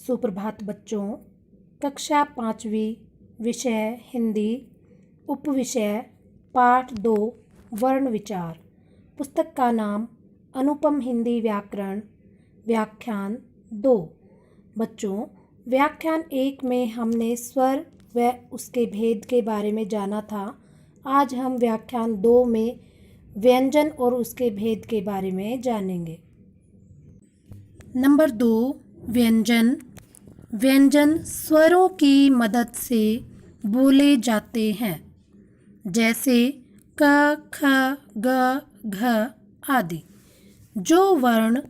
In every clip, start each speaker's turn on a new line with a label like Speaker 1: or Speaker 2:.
Speaker 1: सुप्रभात बच्चों। कक्षा 5वीं, विषय हिंदी, उपविषय पाठ 2 वर्ण विचार। पुस्तक का नाम अनुपम हिंदी व्याकरण, व्याख्यान 2। बच्चों, व्याख्यान 1 में हमने स्वर व उसके भेद के बारे में जाना था। आज हम व्याख्यान 2 में व्यंजन और उसके भेद के बारे में जानेंगे। नंबर 2, व्यंजन। व्यंजन स्वरों की मदद से बोले जाते हैं, जैसे क, ख, ग, घ आदि। जो वर्ण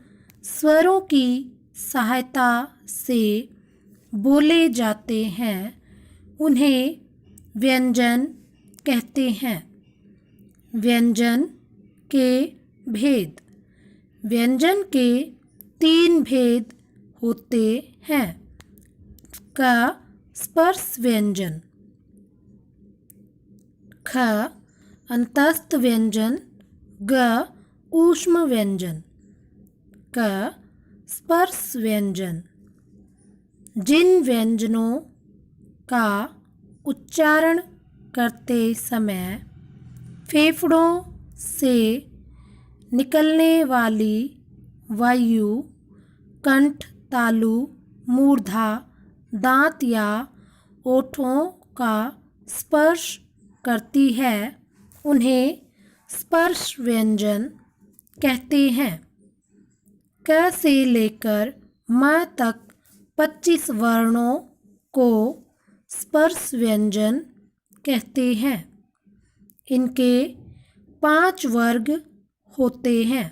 Speaker 1: स्वरों की सहायता से बोले जाते हैं उन्हें व्यंजन कहते हैं। व्यंजन के भेद। व्यंजन के 3 भेद होते हैं। क स्पर्श व्यंजन, ख अंतस्थ व्यंजन, ग ऊष्म व्यंजन। क स्पर्श व्यंजन। जिन व्यंजनों का उच्चारण करते समय फेफड़ों से निकलने वाली वायु कंठ, तालु, मूर्धा, दांत या ओठों का स्पर्श करती है उन्हें स्पर्श व्यंजन कहते हैं। क से लेकर म तक 25 वर्णों को स्पर्श व्यंजन कहते हैं। इनके 5 वर्ग होते हैं।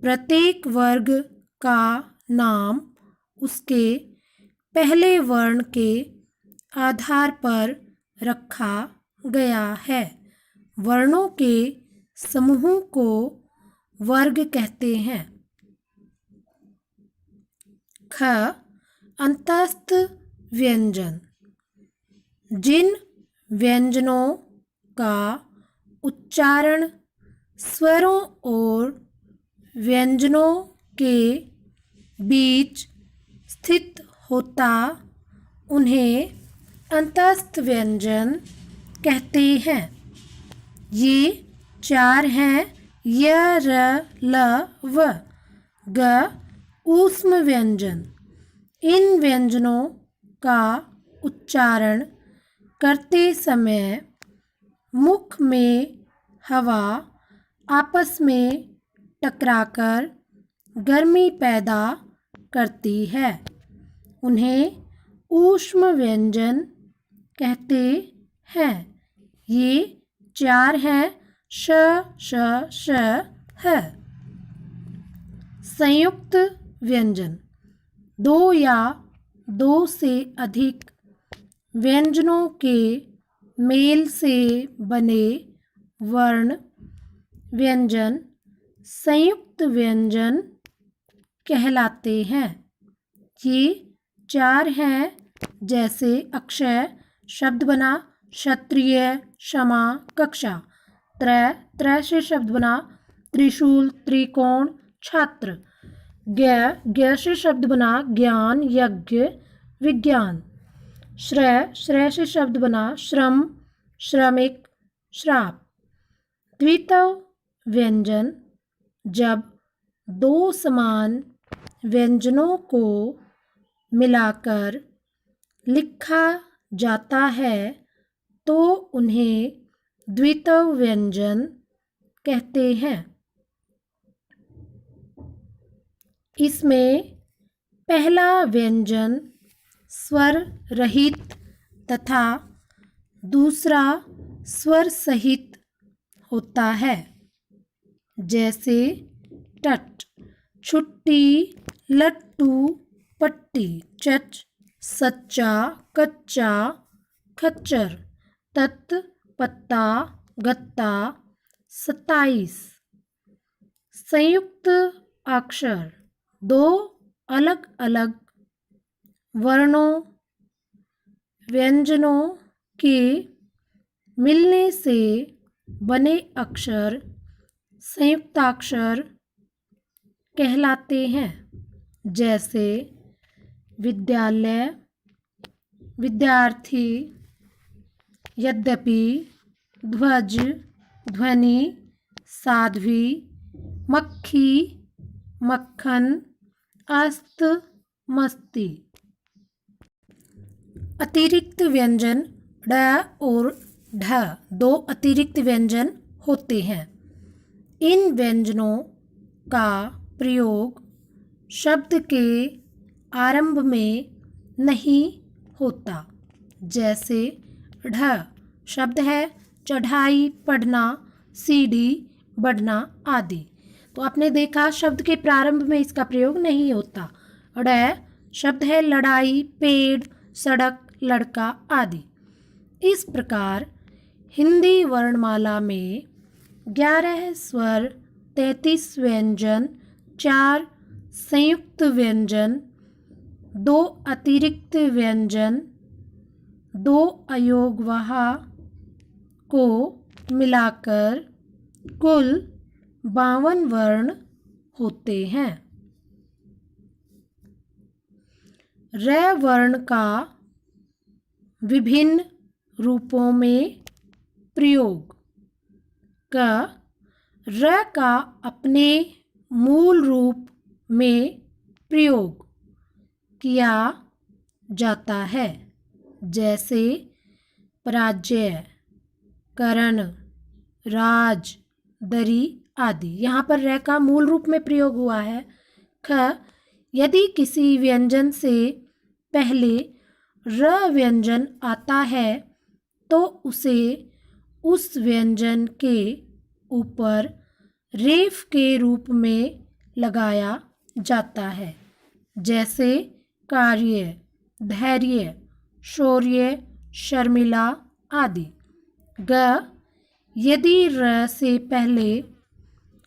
Speaker 1: प्रत्येक वर्ग का नाम उसके पहले वर्ण के आधार पर रखा गया है। वर्णों के समूह को वर्ग कहते हैं। ख अंतस्थ व्यंजन। जिन व्यंजनों का उच्चारण स्वरों और व्यंजनों के बीच स्थित होता उन्हें अंतस्थ व्यंजन कहते हैं। ये 4 हैं: य, र, ल, व। ग ऊष्म व्यंजन। इन व्यंजनों का उच्चारण करते समय मुख में हवा आपस में टकराकर गर्मी पैदा करती है। उन्हें ऊष्म व्यंजन कहते हैं। ये 4 हैं: श, श, श, ह। संयुक्त व्यंजन। 2 या 2 से अधिक व्यंजनों के मेल से बने वर्ण व्यंजन संयुक्त व्यंजन कहलाते हैं। ये 4 हैं, जैसे अक्षय शब्द बना क्षत्रिय, क्षमा, कक्षा। त्रय से शब्द बना त्रिशूल, त्रिकोण, छात्र। ज्ञ से शब्द बना ज्ञान, यज्ञ, विज्ञान। श्रय से शब्द बना श्रम, श्रमिक, श्राप। द्वित्व व्यंजन। जब 2 समान व्यंजनों को मिलाकर लिखा जाता है तो उन्हें द्वित्व व्यंजन कहते हैं। इसमें पहला व्यंजन स्वर रहित तथा दूसरा स्वर सहित होता है, जैसे टट, छुट्टी, लट्टू, पट्टी। चच, सच्चा, कच्चा, खच्चर। तत, पत्ता, गत्ता। 27 संयुक्त अक्षर। 2 अलग अलग वर्णों व्यंजनों के मिलने से बने अक्षर संयुक्ताक्षर कहलाते हैं, जैसे विद्यालय, विद्यार्थी, यद्यपि, ध्वज, ध्वनि, साध्वी, मक्खी, मक्खन, अस्त, मस्ती। अतिरिक्त व्यंजन ड और ढ दो अतिरिक्त व्यंजन होते हैं। इन व्यंजनों का प्रयोग शब्द के आरंभ में नहीं होता। जैसे ढ शब्द है चढ़ाई, पढ़ना, सीढ़ी, बढ़ना आदि। तो आपने देखा शब्द के प्रारंभ में इसका प्रयोग नहीं होता। ड़ शब्द है लड़ाई, पेड़, सड़क, लड़का आदि। इस प्रकार हिंदी वर्णमाला में 11 स्वर, 33 व्यंजन, 4 संयुक्त व्यंजन, 2 अतिरिक्त व्यंजन, 2 अयोगवाह को मिलाकर कुल 52 वर्ण होते हैं। र वर्ण का विभिन्न रूपों में प्रयोग। क र का अपने मूल रूप में प्रयोग किया जाता है। जैसे पराजय, करण, राज, दरी आदि। यहाँ पर र का मूल रूप में प्रयोग हुआ है। ख यदि किसी व्यंजन से पहले र व्यंजन आता है तो उसे उस व्यंजन के ऊपर रेफ के रूप में लगाया जाता है। जैसे कार्य, धैर्य, शौर्य, शर्मिला आदि। ग यदि र से पहले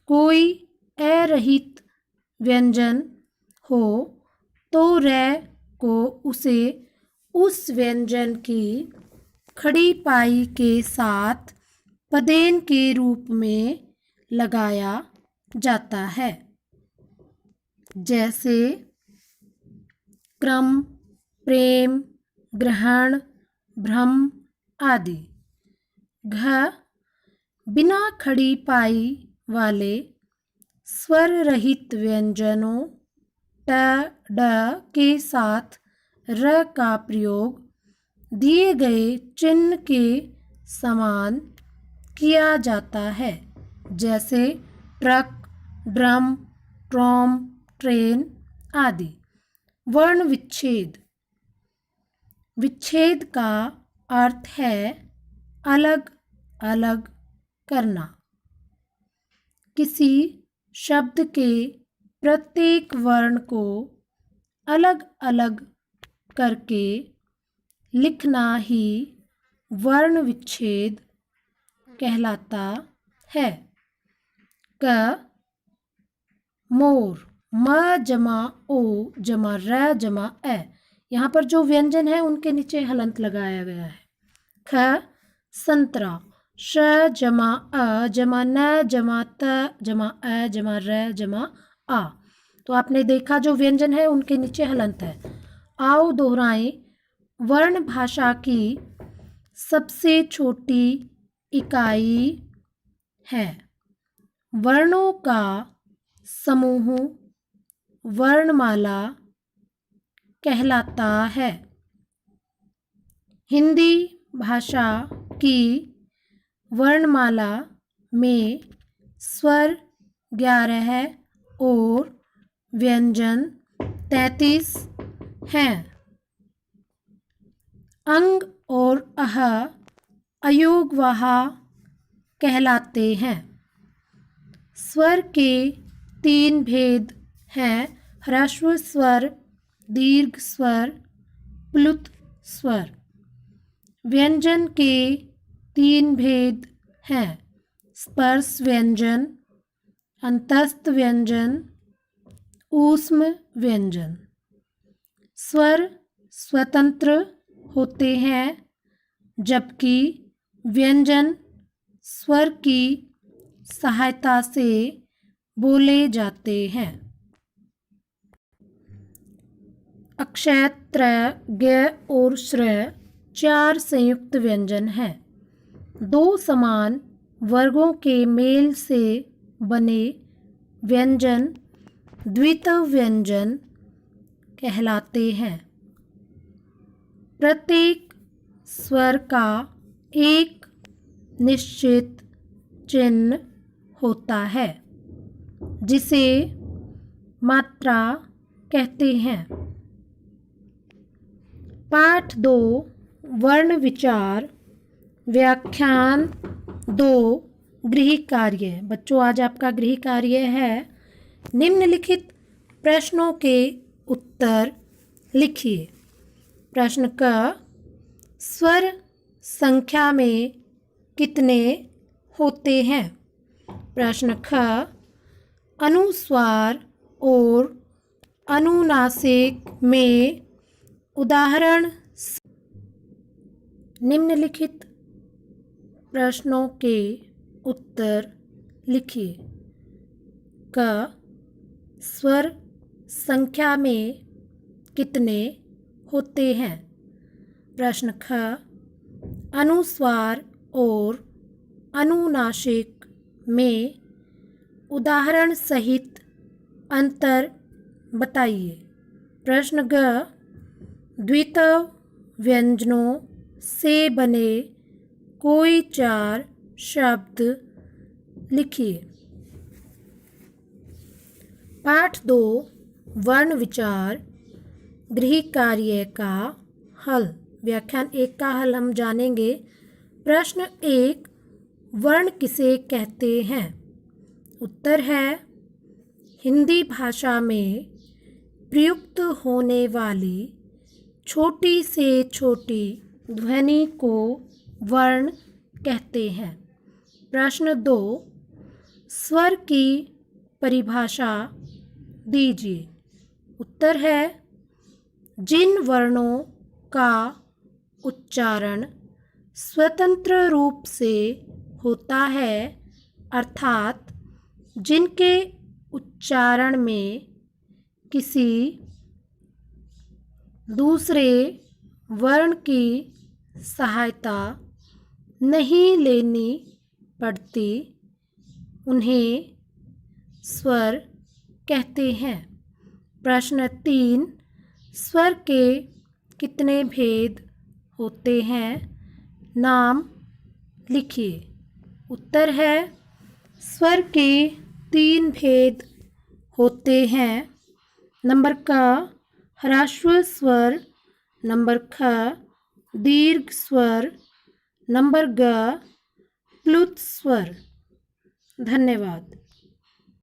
Speaker 1: कोई अरहित व्यंजन हो तो र को उसे उस व्यंजन की खड़ी पाई के साथ पदेन के रूप में लगाया जाता है। जैसे क्रम, प्रेम, ग्रहण, भ्रम आदि। घ बिना खड़ी पाई वाले स्वर रहित व्यंजनों ट, ड के साथ र का प्रयोग दिए गए चिन्ह के समान किया जाता है। जैसे ट्रक, ड्रम, ट्रॉम, ट्रेन आदि। वर्ण विच्छेद। विच्छेद का अर्थ है अलग अलग करना। किसी शब्द के प्रत्येक वर्ण को अलग अलग करके लिखना ही वर्ण विच्छेद कहलाता है। क मोर, म जमा ओ जमा र जमा ए। यहाँ पर जो व्यंजन है उनके नीचे हलंत लगाया गया है। ख संतरा, श जमा अ जमा न जमा त जमा अ जमा र जमा आ। तो आपने देखा जो व्यंजन है उनके नीचे हलंत है। आओ दोहराएं। वर्ण भाषा की सबसे छोटी इकाई है। वर्णों का समूह वर्णमाला कहलाता है। हिंदी भाषा की वर्णमाला में स्वर 11 और व्यंजन 33 हैं। अंग और अह अयोगवाह कहलाते हैं। स्वर के 3 भेद हैं। ह्रस्व स्वर, दीर्घ स्वर, प्लुत स्वर। व्यंजन के 3 भेद हैं। स्पर्श व्यंजन, अंतस्थ व्यंजन, ऊष्म व्यंजन। स्वर स्वतंत्र होते हैं जबकि व्यंजन स्वर की सहायता से बोले जाते हैं। अक्षय, त्रय, ज्ञ और श्रेय 4 संयुक्त व्यंजन हैं। 2 समान वर्गों के मेल से बने व्यंजन द्वित्व व्यंजन कहलाते हैं। प्रत्येक स्वर का एक निश्चित चिन्ह होता है जिसे मात्रा कहते हैं। पाठ 2 वर्ण विचार व्याख्यान 2 गृह कार्य। बच्चों, आज आपका गृह कार्य है निम्नलिखित प्रश्नों के उत्तर लिखिए। प्रश्न क, स्वर संख्या में कितने होते हैं? प्रश्न ख, अनुस्वार और अनुनासिक में उदाहरण। निम्नलिखित प्रश्नों के उत्तर लिखिए। क, स्वर संख्या में कितने होते हैं? प्रश्न ख, अनुस्वार और अनुनासिक में उदाहरण सहित अंतर बताइए। प्रश्न ग, द्वित्व व्यंजनों से बने कोई 4 शब्द लिखिए। पाठ 2 वर्ण विचार गृह कार्य का हल। व्याख्यान 1 का हल हम जानेंगे। प्रश्न 1, वर्ण किसे कहते हैं? उत्तर है, हिंदी भाषा में प्रयुक्त होने वाली छोटी से छोटी ध्वनि को वर्ण कहते हैं। प्रश्न 2, स्वर की परिभाषा दीजिए। उत्तर है, जिन वर्णों का उच्चारण स्वतंत्र रूप से होता है, अर्थात जिनके उच्चारण में किसी दूसरे वर्ण की सहायता नहीं लेनी पड़ती, उन्हें स्वर कहते हैं। प्रश्न 3, स्वर के कितने भेद होते हैं? नाम लिखिए। उत्तर है, स्वर के 3 भेद होते हैं। नंबर क, ह्रस्व स्वर। नंबर ख, दीर्घ स्वर। नंबर ग, प्लुत स्वर। धन्यवाद।